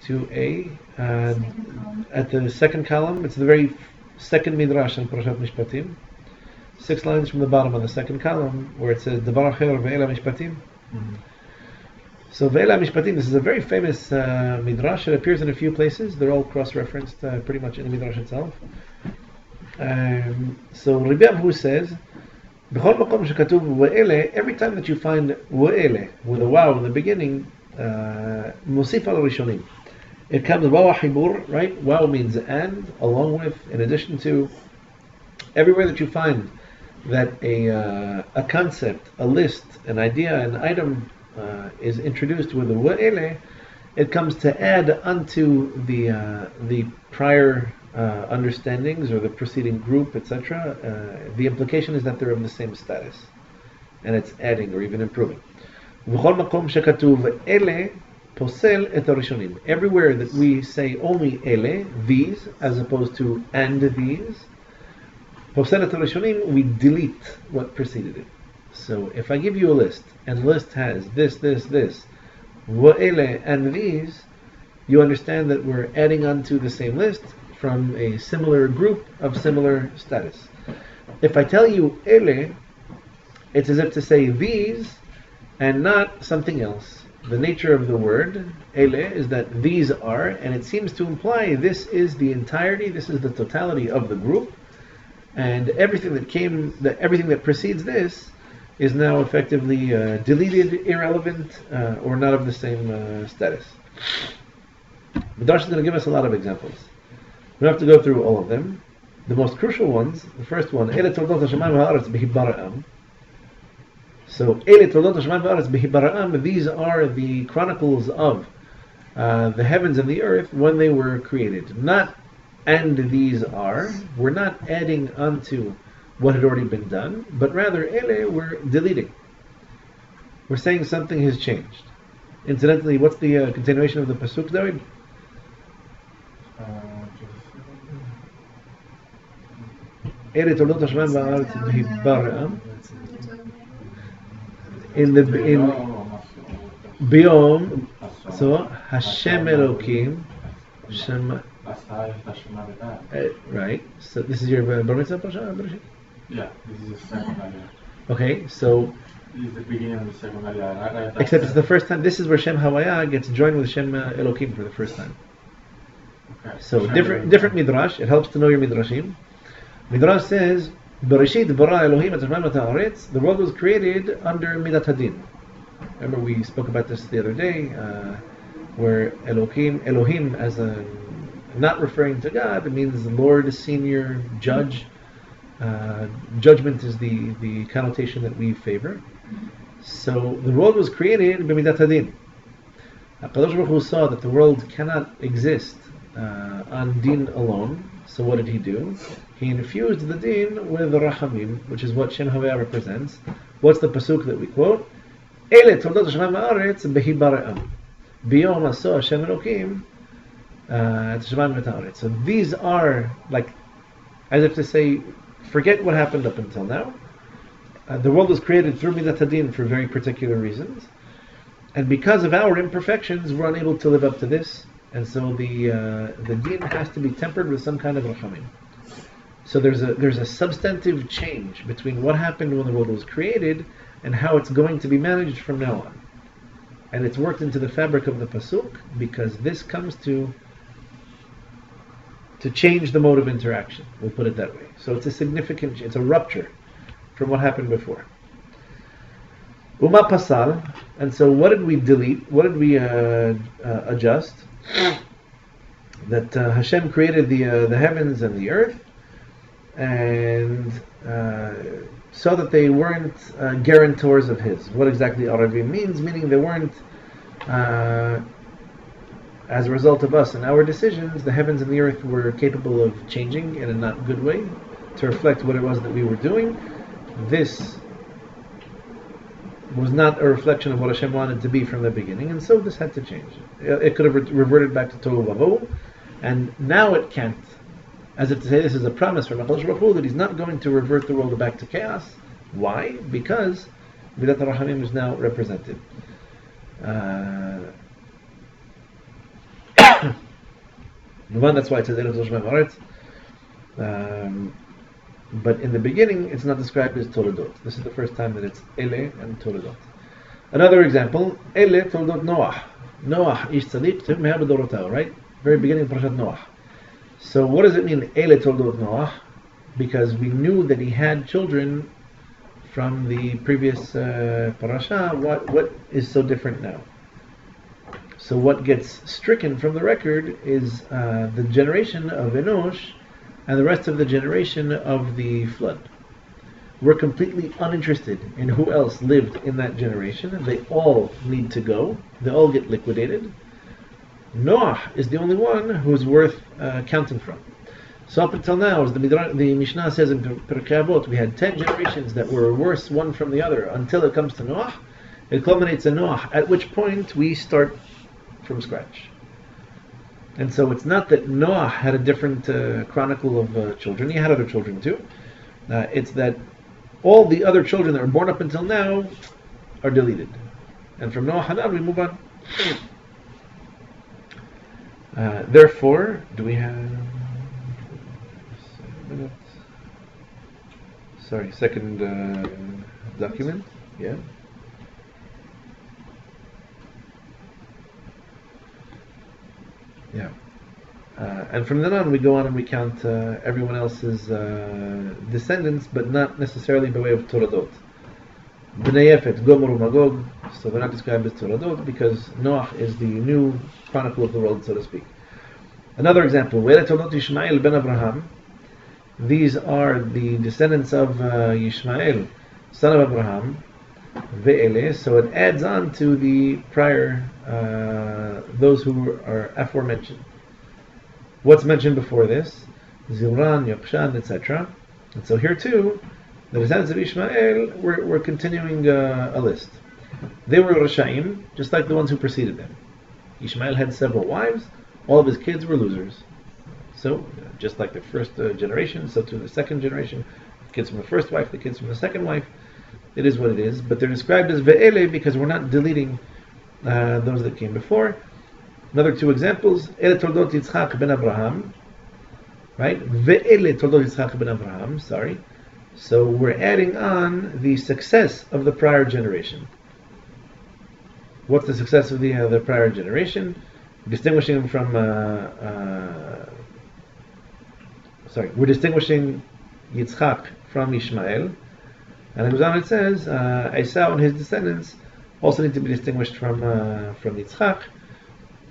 2a. At the second column, it's the very second midrash in Parashat Mishpatim. 6 lines from the bottom on the second column, where it says Davar Acher Ve'ela Mishpatim. So Ve'ela Mishpatim, this is a very famous midrash. It appears in a few places. They're all cross-referenced pretty much in the midrash itself. So Rabbi Abu says, B'chol makom shekatuv Ve'ele, every time that you find Ve'ele with a waw in the beginning, Musif al Rishonim. It comes waw hibur, right? Waw means and, along with, in addition to. Everywhere that you find that a concept, a list, an idea, an item is introduced with the wa'ele, it comes to add unto the prior understandings or the preceding group, etc. The implication is that they're of the same status, and it's adding or even improving. Everywhere that we say only ele, these, as opposed to and these, we delete what preceded it. So if I give you a list, and the list has this, wa'ele, and these, you understand that we're adding onto the same list from a similar group of similar status. If I tell you ele, it's as if to say these and not something else. The nature of the word ele is that these are, and it seems to imply this is the entirety, this is the totality of the group. And everything that precedes this is now effectively deleted, irrelevant, or not of the same status. Midrash is going to give us a lot of examples. We don't have to go through all of them. The most crucial ones, the first one, Ele toldot hashamayim ha'aretz behibara'am. So, Ele toldot hashamayim ha'aretz behibara'am, these are the chronicles of the heavens and the earth when they were created. Not and these are, we're not adding onto what had already been done, but rather, ele, we're deleting. We're saying something has changed. Incidentally, what's the continuation of the pasuk, David? Ele toldot hashamayim va'aretz behibara'am. In Biyom, so Hashem Elokim, Hashem. Right. So this is your Bar Mitzvah Parashat? Yeah, this is the second aliyah. Okay, so this is the beginning of the second aliyah. Except it's the first time. This is where Shem Havaya gets joined with Shem Elokim for the first time. Okay. So different midrash. It helps to know your midrashim. Midrash says, "Bereshit bara Elohim et hashamayim et haaretz." The world was created under Midat Hadin. Remember we spoke about this the other day, where Elohim as a not referring to God, it means Lord, Senior, Judge. Judgment is the connotation that we favor. So the world was created b'midat hadin. HaKadosh Baruch Hu saw that the world cannot exist on din alone. So what did he do? He infused the din with rachamim, which is what Shem Havaya represents. What's the pasuk that we quote? Ele toldot hashamayim ha'aretz behibara'am. Biyom aso Hashem Elokim. So these are like, as if to say, forget what happened up until now. The world was created through Midat Hadin for very particular reasons, and because of our imperfections, we're unable to live up to this, and so the din has to be tempered with some kind of rachamim. So there's a substantive change between what happened when the world was created and how it's going to be managed from now on, and it's worked into the fabric of the pasuk because this comes to change the mode of interaction. We'll put it that way. So it's a rupture from what happened before. Uma pasal, and so what did we delete? What did we adjust? That Hashem created the heavens and the earth, and so that they weren't guarantors of His. What exactly Aravim means? Meaning they weren't. As a result of us and our decisions, the heavens and the earth were capable of changing in a not good way to reflect what it was that we were doing. This was not a reflection of what Hashem wanted to be from the beginning, and so this had to change. It could have reverted back to Tohu Vavohu, and now it can't. As if to say, this is a promise from HaKadosh Baruch Hu that He's not going to revert the world back to chaos. Why? Because Midat HaRachamim is now represented. That's why it says Ele Shemaim Haaretz. But in the beginning, it's not described as Toledot. This is the first time that it's Ele and Toledot. Another example, Ele Toledot Noach. Noach ish tzaddik me'ah b'dorotav, right? Very beginning of Parashat Noach. So what does it mean, Ele Toledot Noach? Because we knew that he had children from the previous parasha. What is so different now? So what gets stricken from the record is the generation of Enosh and the rest of the generation of the flood. We're completely uninterested in who else lived in that generation. They all need to go. They all get liquidated. Noah is the only one who's worth counting from. So up until now, as the Mishnah says in Pirkei Avot, we had 10 generations that were worse one from the other until it comes to Noah. It culminates in Noah, at which point we start from scratch. And so it's not that Noah had a different chronicle of children. He had other children too. It's that all the other children that were born up until now are deleted. And from Noah Hanan we move on. Therefore, do we have... Sorry, second document? Yeah. Yeah. And from then on we go on and we count everyone else's descendants, but not necessarily by way of Toradot. Bnei Yefet, Gomer Magog, so they're not described as Toradot because Noah is the new chronicle of the world, so to speak. Another example, Ve'ele Toradot Yishmael ben Abraham. These are the descendants of Yishmael, son of Abraham. Ve'ele, so it adds on to the prior, those who are aforementioned. What's mentioned before this? Zimran, Yokshan, etc. And so here too, the descendants of Ishmael, we're continuing a list. They were Rashaim, just like the ones who preceded them. Ishmael had several wives, all of his kids were losers. So, just like the first generation, so to the second generation, the kids from the first wife, the kids from the second wife, it is what it is. But they're described as Ve'ele because we're not deleting those that came before. Another two examples, Ele Toldot Yitzchak ben Abraham, right? Ve'ele Toldot Yitzchak ben Abraham, sorry. So we're adding on the success of the prior generation. What's the success of the prior generation? Distinguishing them from, we're distinguishing Yitzchak from Ishmael. And it goes on, it says, Esau and his descendants also need to be distinguished from Yitzchak.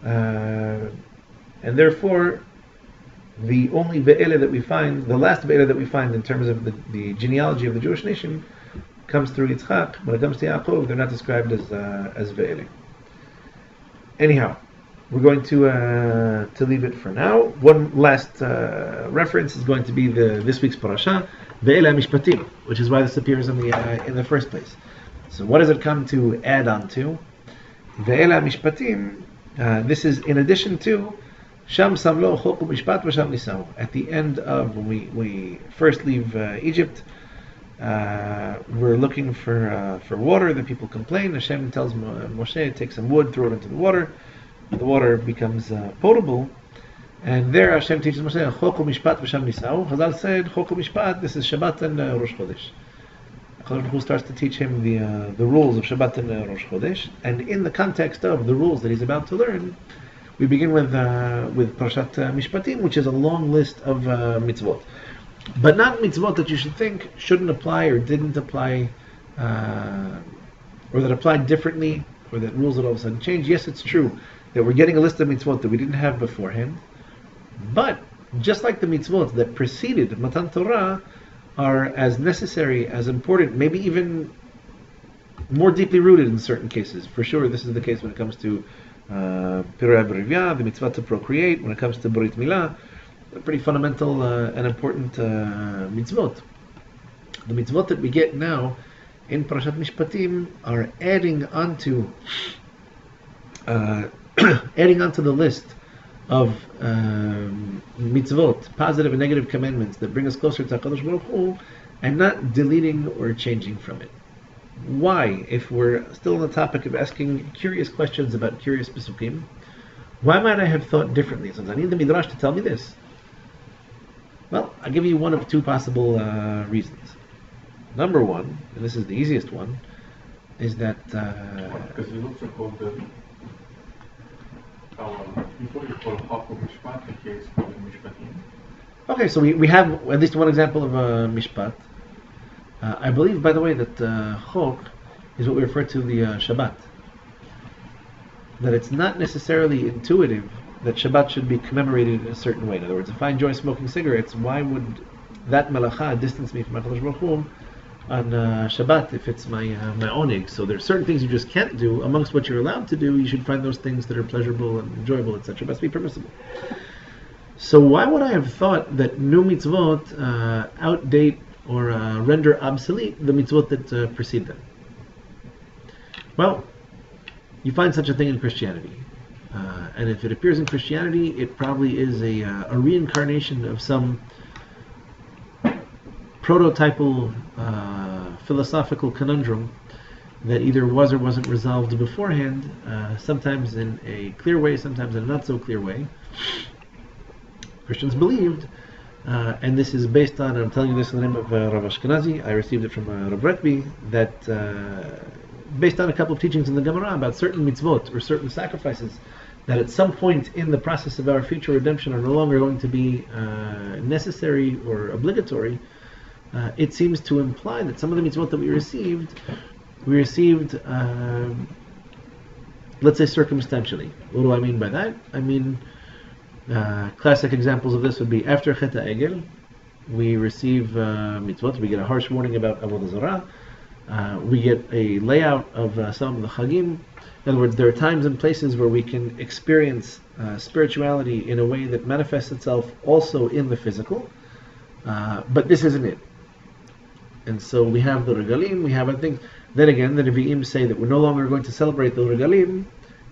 And therefore, the only Ve'ele that we find, the last Ve'ele that we find in terms of the genealogy of the Jewish nation, comes through Yitzchak. When it comes to Yaakov, they're not described as Ve'ele. Anyhow, we're going to leave it for now. One last reference is going to be this week's parasha, Ve'ele Mishpatim, which is why this appears in the first place. So what does it come to add on to? Ve'ele Mishpatim. This is in addition to Sham Samlo Chok Mishpat V'Sham Nisau. At the end of when we first leave Egypt, we're looking for water. The people complain. Hashem tells Moshe, take some wood, throw it into the water. The water becomes potable. And there Hashem teaches Moshe Chok Mishpat V'Sham Nisau. Chazal said Chok Mishpat. This is Shabbat and Rosh Chodesh. Who starts to teach him the rules of Shabbat and Rosh Chodesh, and in the context of the rules that he's about to learn, we begin with Parashat Mishpatim, which is a long list of mitzvot, but not mitzvot that you should think shouldn't apply or didn't apply, or that applied differently, or that rules that all of a sudden change. Yes, it's true that we're getting a list of mitzvot that we didn't have beforehand, but just like the mitzvot that preceded Matan Torah, are as necessary, as important, maybe even more deeply rooted in certain cases. For sure, this is the case when it comes to Pirei Berivia, the mitzvah to procreate, when it comes to Brit Milah, pretty fundamental and important mitzvot. The mitzvot that we get now in Parashat Mishpatim are adding onto the list of mitzvot, positive and negative commandments that bring us closer to HaKadosh Baruch Hu, and not deleting or changing from it. Why, if we're still on the topic of asking curious questions about curious pesukim, Why might I have thought differently? Since I need the Midrash to tell me this. Well, I'll give you one of two possible reasons. Number one, and this is the easiest one, is that Because it's also called the before you call Hafo Mishpat, the case called Mishpatim. okay, so we have at least one example of a mishpat. I believe, by the way, that chok is what we refer to the Shabbat. That it's not necessarily intuitive that Shabbat should be commemorated in a certain way. In other words, if I enjoy smoking cigarettes, why would that malacha distance me from HaKadosh Baruch Hu on Shabbat if it's my oneg? So there's certain things you just can't do. Amongst what you're allowed to do, you should find those things that are pleasurable and enjoyable, etc. Must be permissible. So why would I have thought that new mitzvot outdate or render obsolete the mitzvot that precede them? Well, you find such a thing in Christianity. And if it appears in Christianity, it probably is a reincarnation of some prototypal philosophical conundrum that either was or wasn't resolved beforehand, sometimes in a clear way, sometimes in a not so clear way. Christians believed, and this is based on, I'm telling you this in the name of Rav Ashkenazi, I received it from Rav Retby, that based on a couple of teachings in the Gemara about certain mitzvot or certain sacrifices that at some point in the process of our future redemption are no longer going to be necessary or obligatory, it seems to imply that some of the mitzvot that we received, let's say circumstantially. What do I mean by that? I mean, classic examples of this would be after Chet HaEgel, we receive mitzvot, we get a harsh warning about Avodah Zarah, we get a layout of some of the Chagim. In other words, there are times and places where we can experience spirituality in a way that manifests itself also in the physical, but this isn't it. And so we have the Regalim, we have other things. Then again, the Nevi'im say that we're no longer going to celebrate the Regalim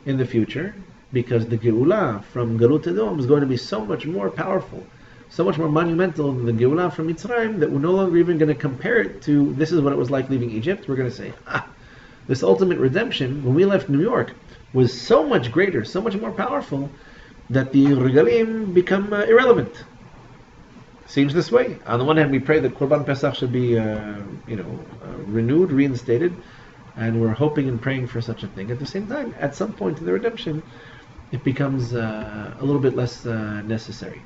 in the future, because the Geulah from Galut Edom is going to be so much more powerful, so much more monumental than the Geulah from Mitzrayim, that we're no longer even going to compare it to this is what it was like leaving Egypt. We're going to say, this ultimate redemption, when we left New York, was so much greater, so much more powerful, that the Regalim become irrelevant. Seems this way. On the one hand, we pray that Korban Pesach should be, renewed, reinstated, and we're hoping and praying for such a thing. At the same time, at some point in the redemption, it becomes a little bit less necessary.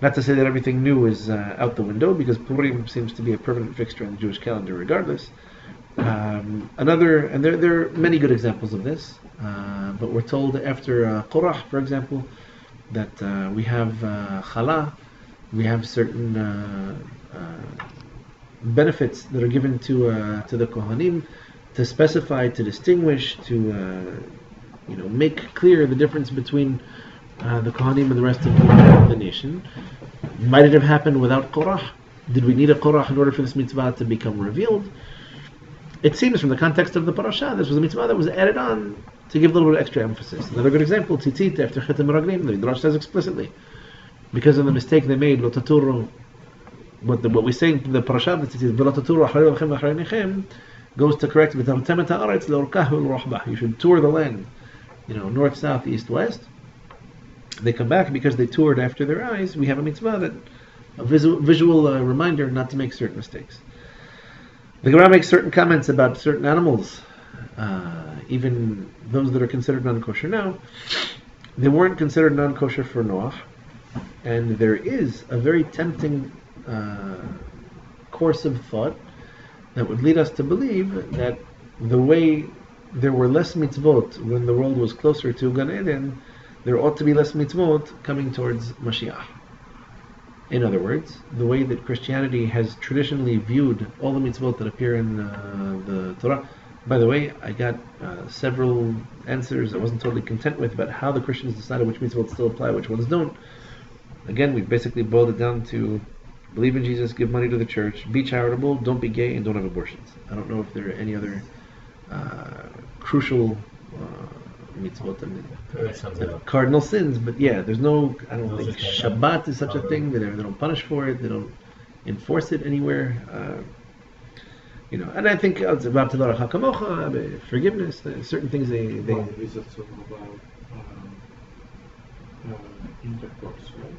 Not to say that everything new is out the window, because Purim seems to be a permanent fixture in the Jewish calendar regardless. There are many good examples of this, but we're told after Korah, for example, that we have Chala, we have certain benefits that are given to the Kohanim to specify, to distinguish, to make clear the difference between the Kohanim and the rest of the nation. Might it have happened without Korah? Did we need a Korah in order for this mitzvah to become revealed? It seems from the context of the parasha, this was a mitzvah that was added on to give a little bit of extra emphasis. Another good example, tzitzit after Chet HaMeraglim, the Midrash says explicitly, because of the mistake they made, lo taturu, what we say in the parasha of the tzitzit, v'lo taturu acharei lachem v'acharei nechem, goes to correct v'tamtem et ha'aretz le'orkah v'le'rochbah. You should tour the land, north, south, east, west. They come back because they toured after their eyes. We have a mitzvah that a visual reminder not to make certain mistakes. The Gemara makes certain comments about certain animals, even those that are considered non-kosher now. They weren't considered non-kosher for Noach, and there is a very tempting course of thought that would lead us to believe that the way there were less mitzvot when the world was closer to Gan Eden, there ought to be less mitzvot coming towards Mashiach. In other words, the way that Christianity has traditionally viewed all the mitzvot that appear in the Torah. By the way, I got several answers I wasn't totally content with about how the Christians decided which mitzvot still apply, which ones don't. Again, we basically boiled it down to believe in Jesus, give money to the church, be charitable, don't be gay, and don't have abortions. I don't know if there are any other crucial mitzvot, cardinal sins, but yeah, there's no, I don't think Shabbat is such a thing. They don't punish for it, they don't enforce it anywhere. And I think it's about forgiveness, certain things they intercourse, right?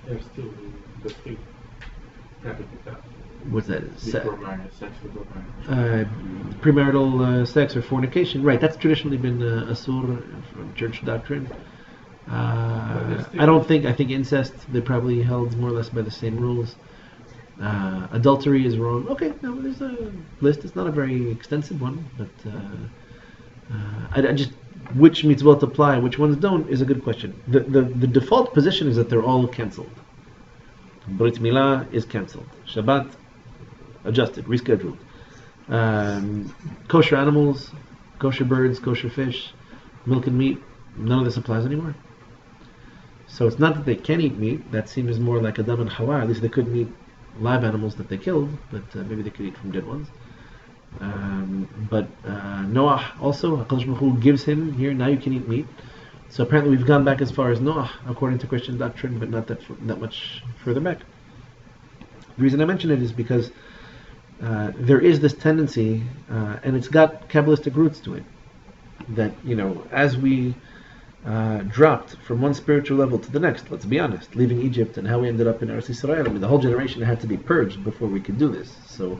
They're still the thing. What's that? Before marriage, sex before marriage. Premarital sex or fornication. Right, that's traditionally been asur from church doctrine. I think incest, they probably held more or less by the same rules. Adultery is wrong. Okay, no, there's a list. It's not a very extensive one, but I just, which mitzvot apply, which ones don't, is a good question. The default position is that they're all cancelled. Brit Milah is cancelled. Shabbat, adjusted, rescheduled. Kosher animals, kosher birds, kosher fish, milk and meat, none of this applies anymore. So it's not that they can eat meat. That seems more like Adam and Hawa. At least they couldn't eat live animals that they killed, but maybe they could eat from dead ones. But Noah also, HaKadosh Baruch Hu gives him here, now you can eat meat. So apparently we've gone back as far as Noah, according to Christian doctrine, but not that much further back. The reason I mention it is because there is this tendency, and it's got Kabbalistic roots to it, that, as we dropped from one spiritual level to the next, let's be honest, leaving Egypt and how we ended up in Eretz Yisrael, the whole generation had to be purged before we could do this. So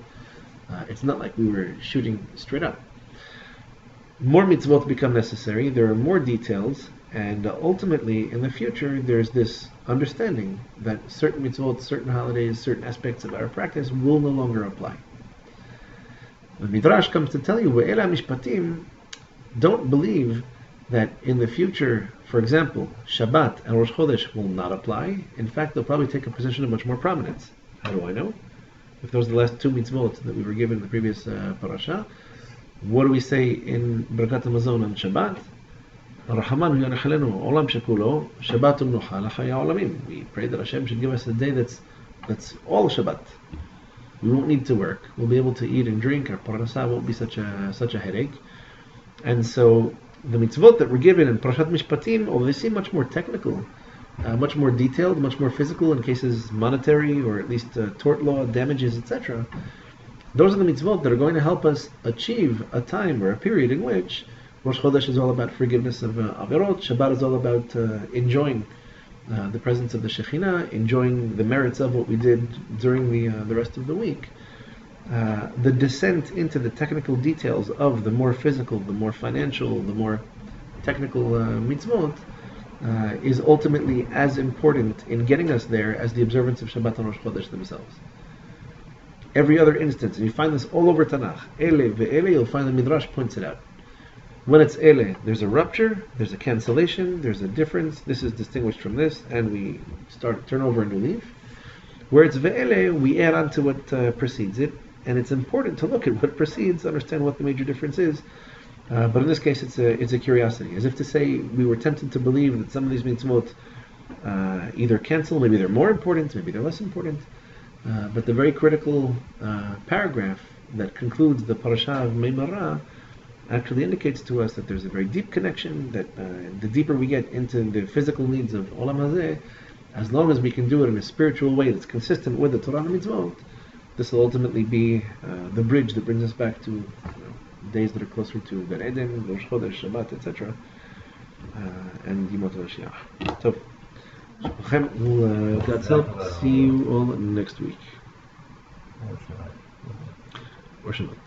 it's not like we were shooting straight up. More mitzvot become necessary, there are more details, and ultimately in the future there's this understanding that certain mitzvot, certain holidays, certain aspects of our practice will no longer apply. The Midrash comes to tell you, Ve'ela mishpatim, don't believe that in the future, for example, Shabbat and Rosh Chodesh will not apply. In fact, they'll probably take a position of much more prominence. How do I know? If those are the last two mitzvot that we were given in the previous parasha, what do we say in Birkat HaMazon on Shabbat? Rahamanu Yanachalenu Olam Shekulo Shabbat U'Nucha L'Chaya Olamim. We pray that Hashem should give us a day that's all Shabbat. We won't need to work. We'll be able to eat and drink. Our parnasah won't be such a headache. And so the mitzvot that were given in Parashat Mishpatim, although they seem much more technical, much more detailed, much more physical in cases monetary or at least tort law, damages, etc., those are the mitzvot that are going to help us achieve a time or a period in which Rosh Chodesh is all about forgiveness of averot, Shabbat is all about enjoying the presence of the Shekhinah, enjoying the merits of what we did during the rest of the week. The descent into the technical details of the more physical, the more financial, the more technical mitzvot is ultimately as important in getting us there as the observance of Shabbat and Rosh Chodesh themselves. Every other instance, and you find this all over Tanakh, Ele ve'ele, you'll find the Midrash points it out. When it's Ele, there's a rupture, there's a cancellation, there's a difference, this is distinguished from this, and we turn over a new leaf. Where it's Ve'ele, we add on to what precedes it, and it's important to look at what precedes, understand what the major difference is. But in this case, it's a curiosity, as if to say we were tempted to believe that some of these mitzvot either cancel, maybe they're more important, maybe they're less important. But the very critical paragraph that concludes the parasha of Meimara actually indicates to us that there's a very deep connection, that the deeper we get into the physical needs of Olam Hazeh, as long as we can do it in a spiritual way that's consistent with the Torah and Mitzvot, this will ultimately be the bridge that brings us back to days that are closer to Gan Eden, Rosh Chodesh, Shabbat, etc. And Yimot HaMashiach. So, God's help, see you all next week. Or Shabbat.